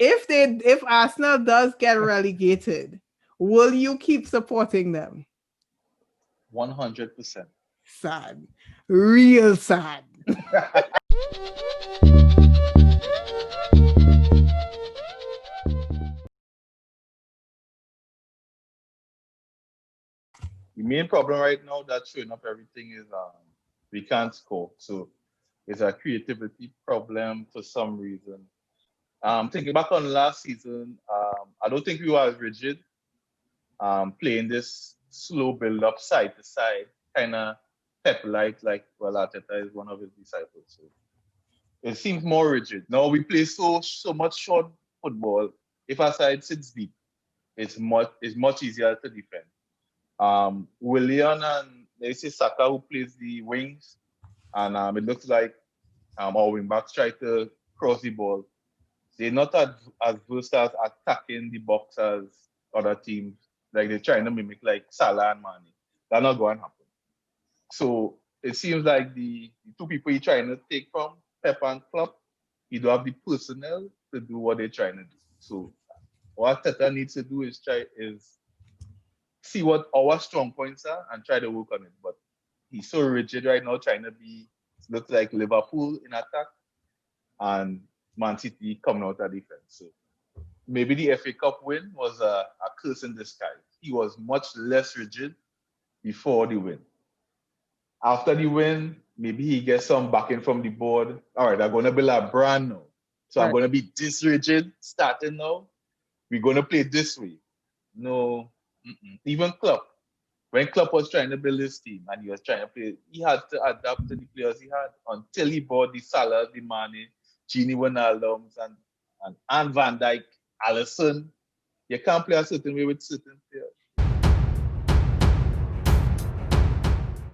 if Arsenal does get relegated, will you keep supporting them? 100%. Sad. Real sad. The main problem right now that's showing up everything is we can't score. So it's a creativity problem for some reason. Thinking back on last season, I don't think we were as rigid. Playing this slow build up side to side, kind of like well, Arteta is one of his disciples. So it seems more rigid. Now we play so much short football. If our side sits deep, it's much easier to defend. Willian and they say Saka who plays the wings, and it looks like our wing backs try to cross the ball. They're not as versed as attacking the box as other teams. Like they're trying to mimic like Salah and Mane. That's not going to happen. So it seems like the two people you're trying to take from, Pep and Klopp, you don't have the personnel to do what they're trying to do. So what Teta needs to do is see what our strong points are and try to work on it. But he's so rigid right now, trying to looks like Liverpool in attack and Man City coming out of defense. So maybe the FA Cup win was a curse in disguise. He was much less rigid before the win. After the win, maybe he gets some backing from the board. All right, I'm going to build a brand now. So I'm going to be this rigid starting now. We're going to play this way. No, even Klopp. When Klopp was trying to build his team and he was trying to play, he had to adapt to the players he had until he bought the Salah, the Mane, Gini Wijnaldums, and Van Dijk, Alisson. You can't play a certain way with certain players.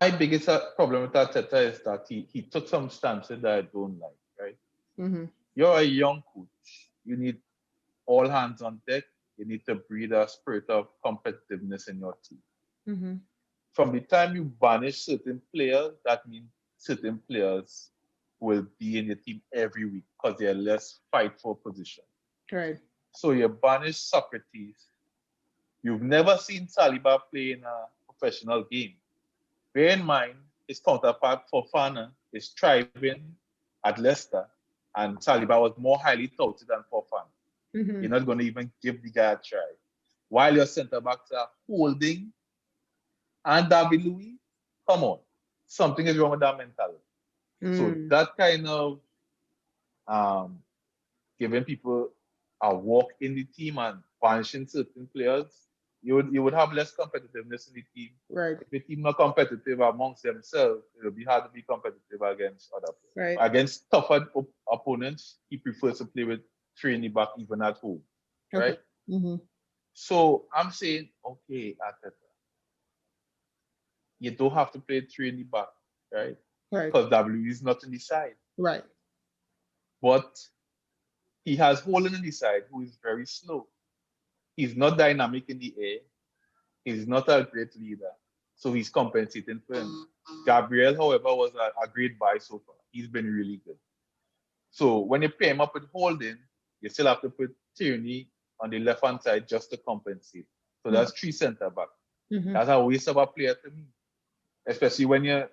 My biggest problem with Arteta is that he took some stances that I don't like, right? Mm-hmm. You're a young coach. You need all hands on deck. You need to breed a spirit of competitiveness in your team. Mm-hmm. From the time you banish certain players, that means certain players will be in your team every week because they're less fight for position. Right. So you banish Socrates. You've never seen Saliba play in a professional game. Bear in mind, his counterpart Fofana is thriving at Leicester, and Saliba was more highly touted than Fofana. Mm-hmm. You're not going to even give the guy a try. While your centre backs are holding and David Luiz, come on. Something is wrong with that mentality. So that kind of giving people a walk in the team and banishing certain players, you would have less competitiveness in the team. Right. If the team not competitive amongst themselves, it will be hard to be competitive against other players. Right. Against tougher opponents, he prefers to play with three in the back even at home. Okay. Right? Mm-hmm. So I'm saying, okay, Arteta, you don't have to play three in the back, right? Right. Because W is not in the side. Right. But he has Holland in the side who is very slow. He's not dynamic in the air. He's not a great leader. So he's compensating for him. Gabriel, however, was a great buy so far. He's been really good. So when you pair him up with Holden, you still have to put Tierney on the left-hand side just to compensate. So that's three centre-back. Mm-hmm. That's a waste of a player to me. Especially when your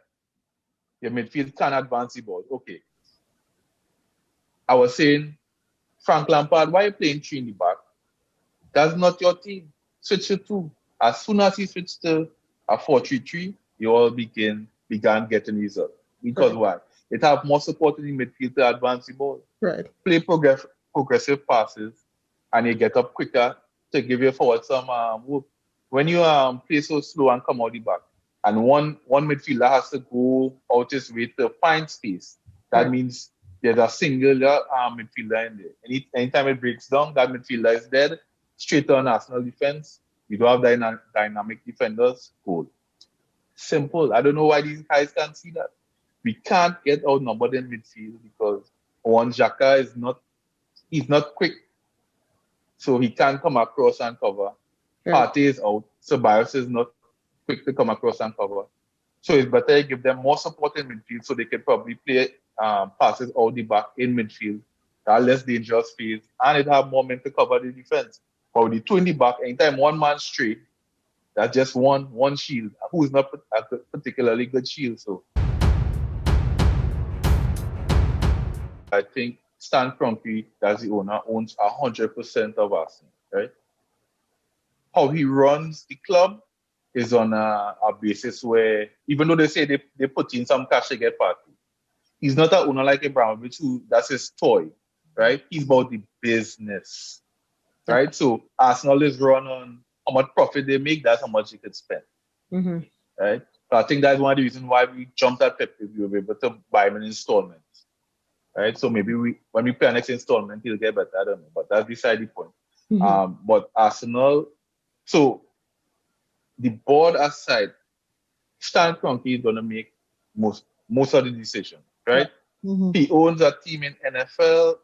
midfield can't advance the ball. Okay. I was saying, Frank Lampard, why are you playing three in the back? That's not your team. Switch to two. As soon as he switched to a 4-3-3, you all began getting results. Because why? It have more support in the midfield to advance the ball. Right. Play progressive passes, and you get up quicker to give your forward some work. When you play so slow and come out the back, and one midfielder has to go out his way to find space, that means there's a singular midfielder in there. Anytime it breaks down, that midfielder is dead. Straight on Arsenal defense. We don't have dynamic defenders. Goal. Simple. I don't know why these guys can't see that. We can't get outnumbered in midfield because Juan Xhaka he's not quick. So he can't come across and cover. Partey is out. Ceballos is not quick to come across and cover. So it's better to give them more support in midfield so they can probably play passes out the back in midfield that less dangerous phase, and it have more men to cover the defense. But with the two in the back, anytime one man straight, that's just one shield, who is not a particularly good shield. So I think Stan Kroenke, that's the owner, owns 100% of Arsenal, right? How he runs the club is on a basis where, even though they say they put in some cash to get party, he's not an owner like Abramovich, who that's his toy, right? He's about the business, right? So Arsenal is run on how much profit they make, that's how much you could spend, right? So I think that's one of the reasons why we jumped at Pep. We were able to buy him in installments, right? So maybe when we pay our next installment, he'll get better. I don't know, but that's beside the point. But Arsenal, so the board aside, Stan Kroenke is going to make most of the decisions, right? He owns a team in NFL.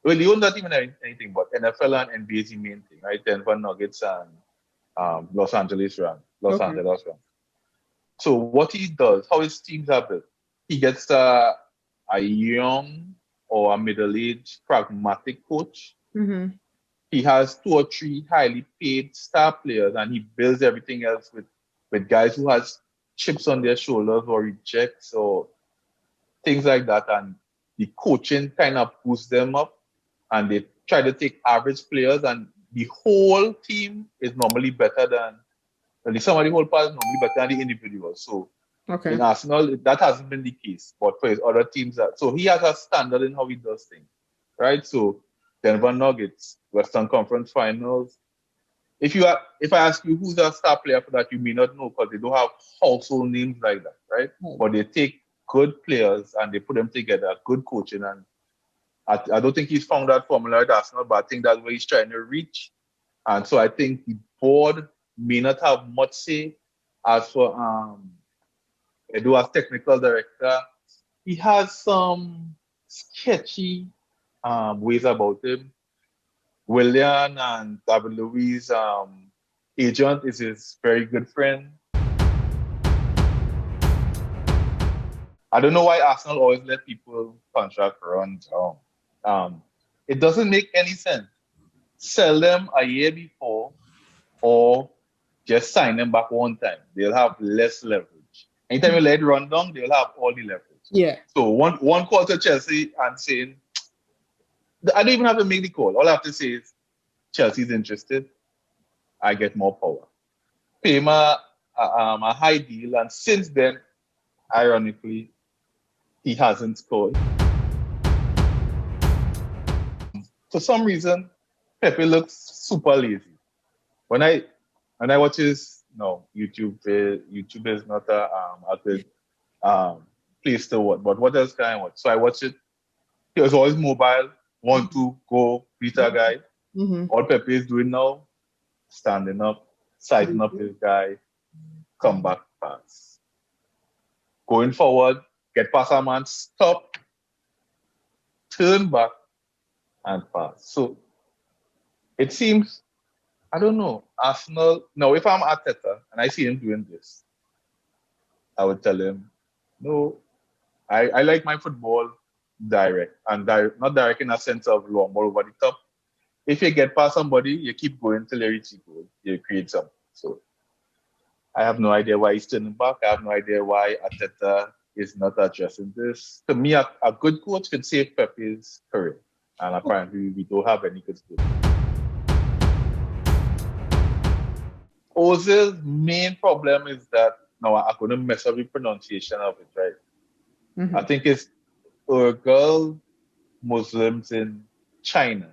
Well, he owns a team in anything, but NFL and NBA is the main thing, right? Denver Nuggets and Los Angeles Rams. So what he does, how his teams are built, he gets a young or a middle-aged pragmatic coach. He has 2 or 3 highly paid star players, and he builds everything else with guys who has chips on their shoulders or rejects or things like that. And the coaching kind of boosts them up, and they try to take average players, and the whole team is normally better than some of the whole part is normally better than the individuals. So in Arsenal, that hasn't been the case, but for his other teams, so he has a standard in how he does things, right? So Denver Nuggets, Western Conference Finals. If I ask you who's a star player for that, you may not know because they don't have household names like that, right? But they take good players and they put them together, good coaching, and I don't think he's found that formula at Arsenal, but I think that's where he's trying to reach. And so I think the board may not have much say. As for Edu as technical director, he has some sketchy ways about him. Willian and David Luiz's agent is his very good friend. I don't know why Arsenal always let people contract run down. It doesn't make any sense. Sell them a year before or just sign them back one time. They'll have less leverage. Anytime you let it run down, they'll have all the leverage. Yeah. So one call to Chelsea and saying, I don't even have to make the call. All I have to say is, Chelsea's interested. I get more power. Pay him a high deal, and since then, ironically, he hasn't scored. For some reason, Pepe looks super lazy. When I watch his YouTube is not a good place to watch. But what else can I watch? So I watch it. He was always mobile. Want to go beat a guy. All Pepe is doing now, standing up, sizing up his guy, come back pass. Going forward, get past a man, stop, turn back, and pass. So it seems, I don't know, Arsenal. Now, if I'm Arteta and I see him doing this, I would tell him, no, I like my football direct, and not direct in a sense of long ball over the top. If you get past somebody, you keep going till you reach the goal. You create something. So I have no idea why he's turning back. I have no idea why Arteta is not addressing this. To me, a good coach can save Pepe's career. And apparently we don't have any good coach. Ozil's main problem is that, now I'm going to mess up the pronunciation of it, right? I think it's Uyghur Muslims in China.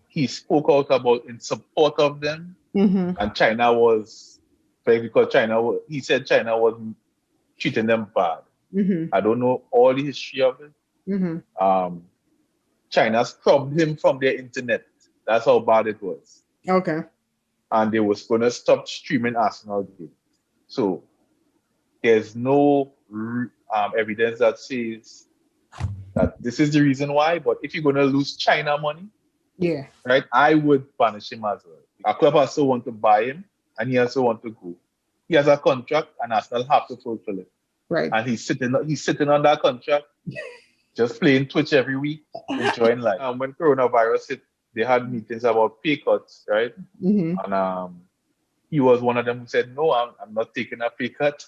He spoke out about in support of them, and China was, because he said China was treating them bad. I don't know all the history of it. China scrubbed him from their internet. That's how bad it was. Okay. And they was going to stop streaming Arsenal games. So there's no evidence that says that this is the reason why. But if you're going to lose China money, right, I would punish him as well. A club also want to buy him, and he also want to go. He has a contract, and Arsenal have to fulfill it. Right. And he's sitting on that contract just playing Twitch every week, enjoying life. When coronavirus hit, they had meetings about pay cuts, right? Mm-hmm. And he was one of them who said, no, I'm not taking a pay cut.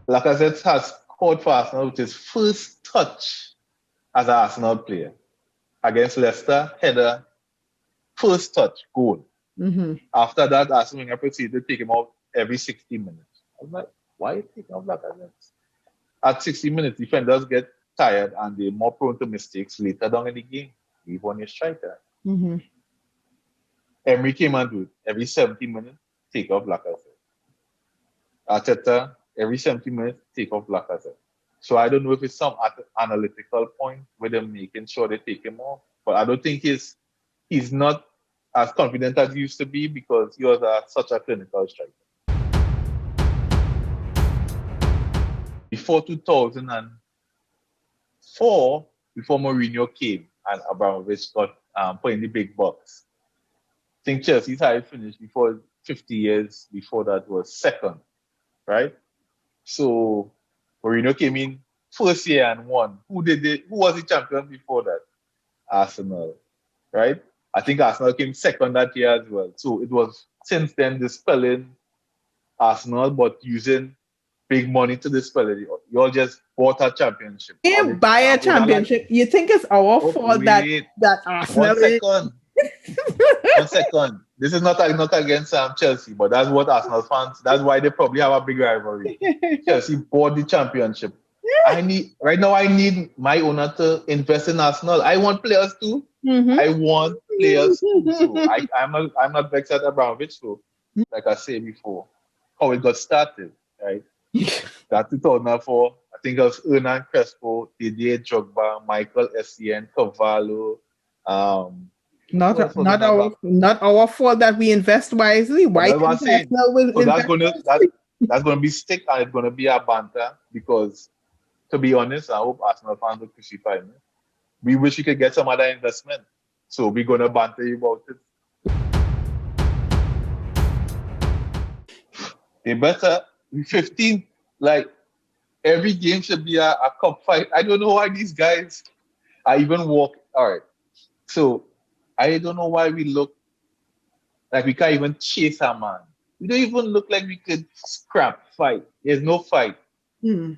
Lacazette has scored for Arsenal with his first touch as an Arsenal player. Against Leicester, header, first touch, goal. Mm-hmm. After that, Arsene Wenger proceeded to take him out every 60 minutes. I was like, why are you taking off Lacazette? At 60 minutes, defenders get tired and they're more prone to mistakes later down in the game. Leave on your striker. Mm-hmm. Emery came and do it. Every 70 minutes, take off Lacazette. Arteta, every 70 minutes, take off Lacazette. So I don't know if it's some analytical point where they're making sure they take him off. But I don't think he's not as confident as he used to be because he was such a clinical striker. Before 2004, before Mourinho came and Abramovich got put in the big box, I think Chelsea's highest finish before 50 years before that was second, right? So Mourinho came in first year and won. Who was the champion before that? Arsenal, right? I think Arsenal came second that year as well. So it was since then dispelling Arsenal, but using big money to dispel it. You all just bought a championship. You buy a championship. You think it's our fault that Arsenal? 1 second. This is not against Chelsea, but that's what Arsenal fans. That's why they probably have a big rivalry. Chelsea bought the championship. I need my owner to invest in Arsenal. I want players too. Mm-hmm. I want players too. So I'm not vexed at Abramovich. So, like I said before, how it got started, right? That 2004, I think it was Hernan Crespo, Didier Drogba, Michael Essien, Cavallo. Not our fault that we invest wisely. Why that's gonna be stick and it's gonna be a banter because, to be honest, I hope Arsenal fans will crucify me. We wish we could get some other investment, so we're gonna banter you about it. They better be 15. Like every game should be a cup fight. I don't know why these guys are even walk. All right, so I don't know why we look like we can't even chase a man. We don't even look like we could fight. There's no fight. Mm.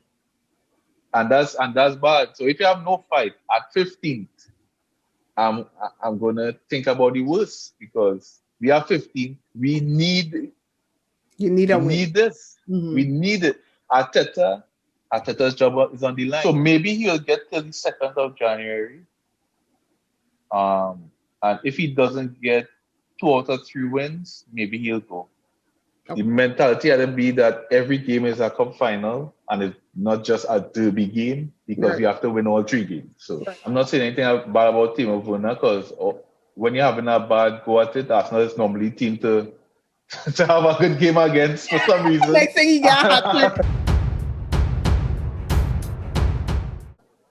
And that's bad. So if you have no fight at 15th, I'm gonna think about the worst because we are 15th. We need this. Mm-hmm. We need it. Arteta's job is on the line. So maybe he'll get till the 2nd of January. And if he doesn't get 2 out of 3 wins, maybe he'll go. Okay. The mentality had to be that every game is a cup final and it's not just a derby game because you have to win all 3 games. So I'm not saying anything bad about Timo Werner because when you're having a bad go at it, Arsenal is normally team to have a good game against for some reason. Next thing you got.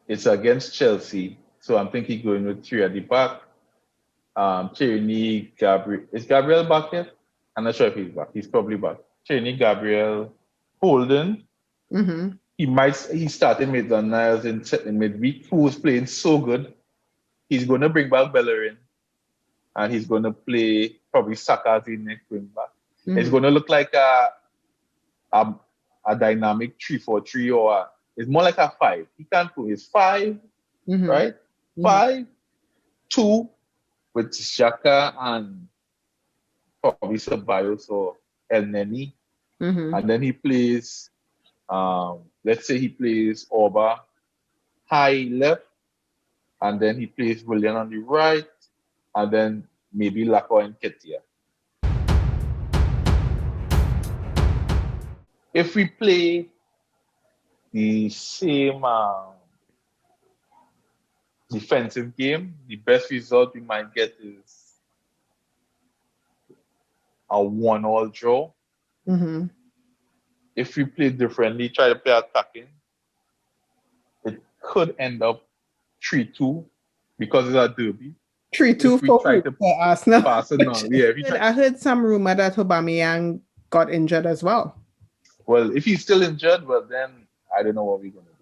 It's against Chelsea, so I'm thinking going with 3 at the back. Tierney, Gabriel. Is Gabriel back yet? I'm not sure if he's back. He's probably back. Tierney, Gabriel, Holden. Mm-hmm. He started Maitland-Niles in midweek, who was playing so good. He's going to bring back Bellerin, and he's going to play probably Saka as the next wing back. Mm-hmm. It's going to look like a dynamic 3-4-3 or it's more like a 5. He can't go. It's 5, mm-hmm. right? Mm-hmm. 5-2 with Xhaka and probably Ceballos or El Neni. Mm-hmm. And then he plays, let's say he plays Auba high left, and then he plays Willian on the right, and then maybe Lacazette and Ketia. If we play the same defensive game, the best result we might get is a 1-1 draw. Mm-hmm. If we play differently, try to play attacking, it could end up 3-2 because it's a derby. 3-2 for Arsenal. I heard some rumor that Aubameyang got injured as well. Well, if he's still injured, well then I don't know what we're gonna do.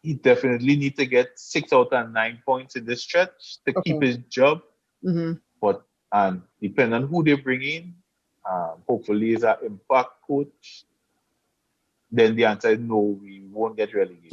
He definitely need to get 6 out of 9 points in this stretch to keep Okay. his job. Mm-hmm. But depending on who they bring in, hopefully is an impact coach. Then the answer is no, we won't get relegated.